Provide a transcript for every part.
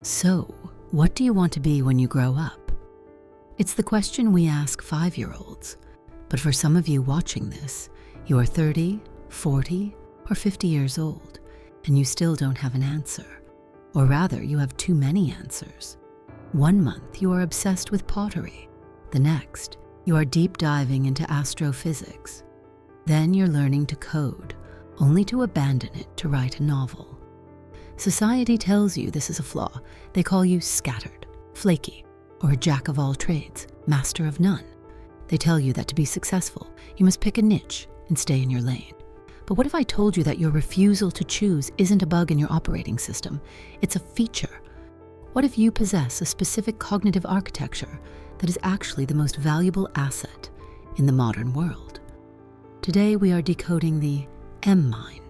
So, what do you want to be when you grow up? It's the question we ask 5-year-olds. But for some of you watching this, you are 30, 40, or 50 years old, and you still don't have an answer. Or rather, you have too many answers. 1 month, you are obsessed with pottery. The next, you are deep diving into astrophysics. Then you're learning to code, only to abandon it to write a novel. Society tells you this is a flaw. They call you scattered, flaky, or a jack of all trades, master of none. They tell you that to be successful, you must pick a niche and stay in your lane. But what if I told you that your refusal to choose isn't a bug in your operating system? It's a feature. What if you possess a specific cognitive architecture that is actually the most valuable asset in the modern world? Today we are decoding the M mind.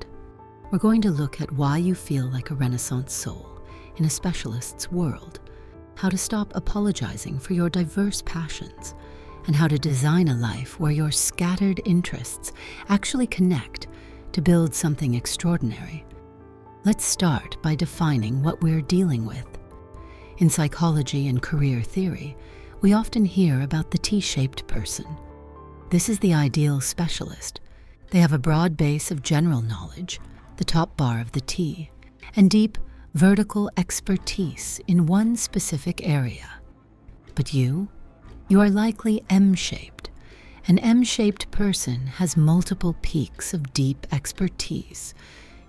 We're going to look at why you feel like a Renaissance soul in a specialist's world, how to stop apologizing for your diverse passions, and how to design a life where your scattered interests actually connect to build something extraordinary. Let's start by defining what we're dealing with. In psychology and career theory, we often hear about the T-shaped person. This is the ideal specialist. They have a broad base of general knowledge, the top bar of the T, and deep vertical expertise in one specific area. But you are likely M-shaped. An M-shaped person has multiple peaks of deep expertise.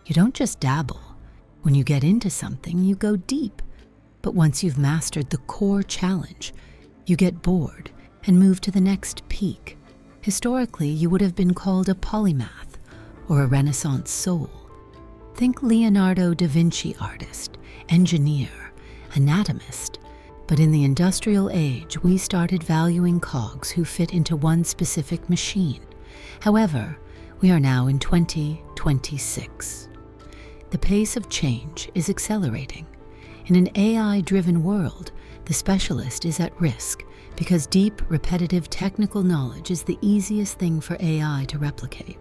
You don't just dabble. When you get into something, you go deep. But once you've mastered the core challenge, you get bored and move to the next peak. Historically, you would have been called a polymath or a Renaissance soul. Think Leonardo da Vinci artist, engineer, anatomist. But in the industrial age, we started valuing cogs who fit into one specific machine. However, we are now in 2026. The pace of change is accelerating. In an AI-driven world, the specialist is at risk because deep, repetitive technical knowledge is the easiest thing for AI to replicate.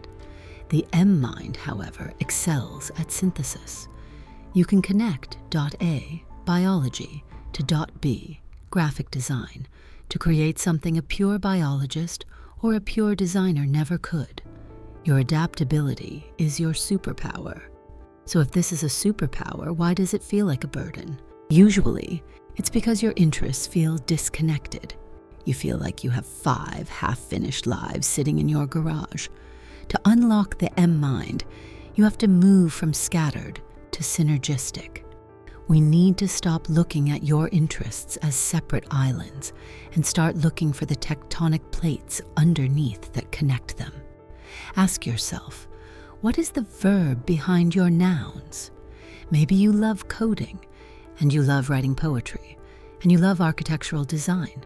The M mind, however, excels at synthesis. You can connect .A, biology, to .B, graphic design, to create something a pure biologist or a pure designer never could. Your adaptability is your superpower. So if this is a superpower, why does it feel like a burden? Usually, it's because your interests feel disconnected. You feel like you have 5 half-finished lives sitting in your garage. To unlock the M mind, you have to move from scattered to synergistic. We need to stop looking at your interests as separate islands and start looking for the tectonic plates underneath that connect them. Ask yourself, what is the verb behind your nouns? Maybe you love coding, and you love writing poetry, and you love architectural design.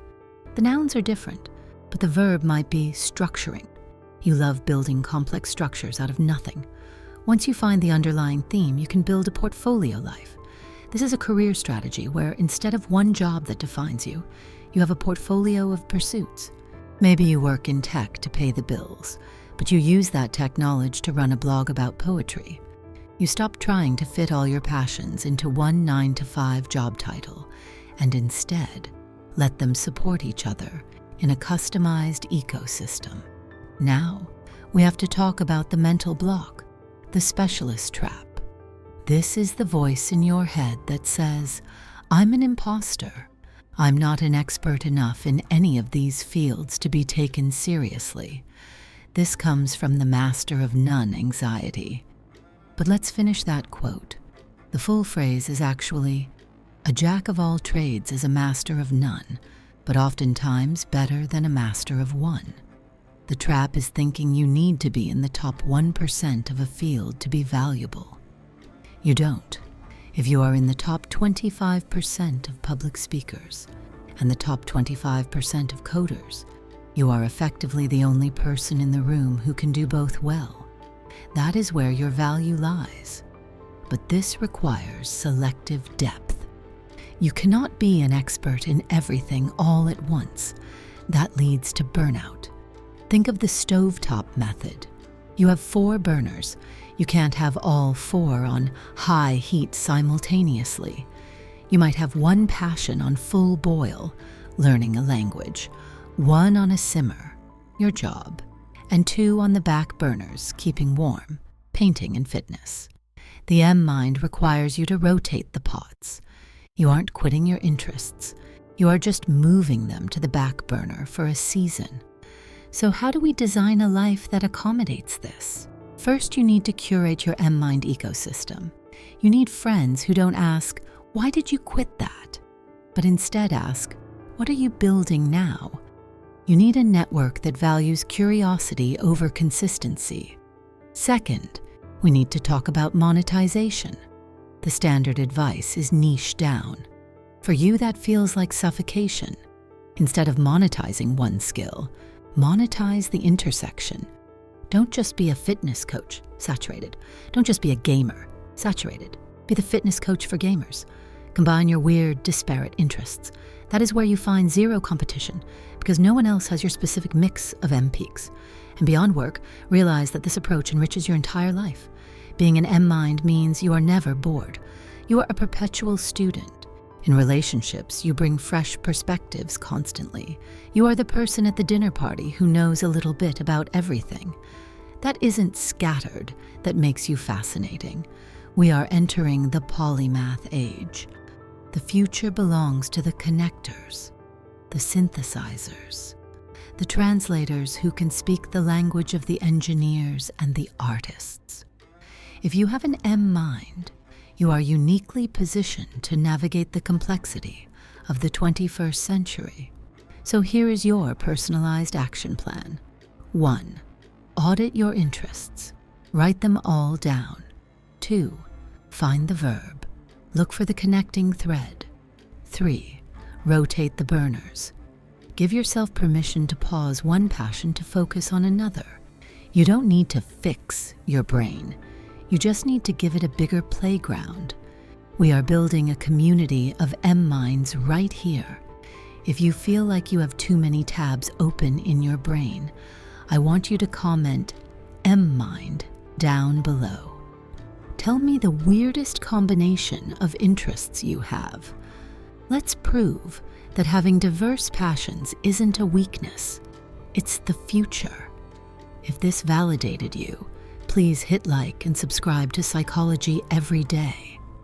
The nouns are different, but the verb might be structuring. You love building complex structures out of nothing. Once you find the underlying theme, you can build a portfolio life. This is a career strategy where instead of one job that defines you, you have a portfolio of pursuits. Maybe you work in tech to pay the bills, but you use that tech knowledge to run a blog about poetry. You stop trying to fit all your passions into one 9-to-5 job title, and instead let them support each other in a customized ecosystem. Now, we have to talk about the mental block, the specialist trap. This is the voice in your head that says, I'm an impostor. I'm not an expert enough in any of these fields to be taken seriously. This comes from the master of none anxiety. But let's finish that quote. The full phrase is actually, a jack of all trades is a master of none, but oftentimes better than a master of one. The trap is thinking you need to be in the top 1% of a field to be valuable. You don't. If you are in the top 25% of public speakers and the top 25% of coders, you are effectively the only person in the room who can do both well. That is where your value lies. But this requires selective depth. You cannot be an expert in everything all at once. That leads to burnout. Think of the stovetop method. You have 4 burners. You can't have all 4 on high heat simultaneously. You might have one passion on full boil, learning a language, one on a simmer, your job, and two on the back burners, keeping warm, painting and fitness. The M mind requires you to rotate the pots. You aren't quitting your interests. You are just moving them to the back burner for a season. So how do we design a life that accommodates this? First, you need to curate your M mind ecosystem. You need friends who don't ask, "Why did you quit that?" but instead ask, "What are you building now?" You need a network that values curiosity over consistency. Second, we need to talk about monetization. The standard advice is niche down. For you, that feels like suffocation. Instead of monetizing one skill, monetize the intersection. Don't just be a fitness coach, saturated. Don't just be a gamer, saturated. Be the fitness coach for gamers. Combine your weird, disparate interests. That is where you find zero competition, because no one else has your specific mix of M peaks. And beyond work, realize that this approach enriches your entire life. Being an M mind means you are never bored. You are a perpetual student. In relationships, you bring fresh perspectives constantly. You are the person at the dinner party who knows a little bit about everything. That isn't scattered that makes you fascinating. We are entering the polymath age. The future belongs to the connectors, the synthesizers, the translators who can speak the language of the engineers and the artists. If you have an M mind, you are uniquely positioned to navigate the complexity of the 21st century. So here is your personalized action plan. 1. Audit your interests. Write them all down. 2. Find the verb. Look for the connecting thread. 3. Rotate the burners. Give yourself permission to pause one passion to focus on another. You don't need to fix your brain. You just need to give it a bigger playground. We are building a community of M minds right here. If you feel like you have too many tabs open in your brain, I want you to comment M mind down below. Tell me the weirdest combination of interests you have. Let's prove that having diverse passions isn't a weakness. It's the future. If this validated you, please hit like and subscribe to Psychology Every Day.